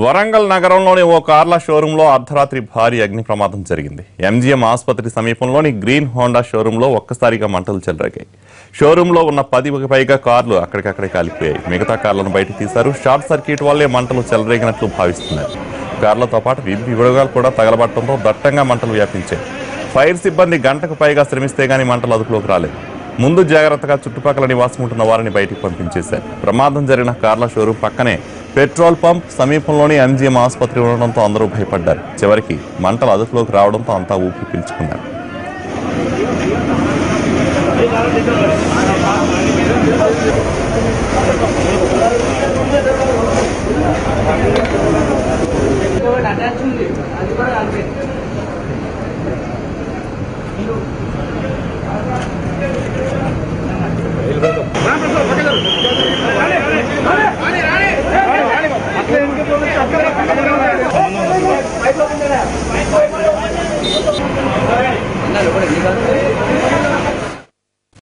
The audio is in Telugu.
వరంగల్ నగరంలోని ఓ కార్ల షోరూంలో అర్ధరాత్రి భారీ అగ్ని ప్రమాదం జరిగింది. ఎంజీఎం ఆసుపత్రి సమీపంలోని గ్రీన్ హోండా షోరూంలో ఒక్కసారిగా మంటలు చెలరేగాయి. షోరూంలో ఉన్న 10కి పైగా కార్లు అక్కడికక్కడే కాలిపోయాయి. మిగతా కార్లను బయటకు తీశారు. షార్ట్ సర్క్యూట్ వల్లే మంటలు చెలరేగినట్లు భావిస్తున్నారు. కార్లతో పాటు విభాగాలు కూడా తగలబడటంతో దట్టంగా మంటలు వ్యాపించాయి. ఫైర్ సిబ్బంది గంటకు పైగా శ్రమిస్తే గానీ మంటలు అదుపులోకి రాలేదు. ముందు జాగ్రత్తగా చుట్టుపక్కల నివాసం ఉంటున్న వారిని బయటికి పంపించేశారు. ప్రమాదం జరిగిన కార్ల షోరూం పక్కనే పెట్రోల్ పంప్ సమీపంలోని ఎంజీఎం ఆసుపత్రి ఉండడంతో అందరూ భయపడ్డారు. చివరికి మంటలు అదుపులోకి రావడంతో అంతా ఊపిరి పీల్చుకున్నారు. Hey,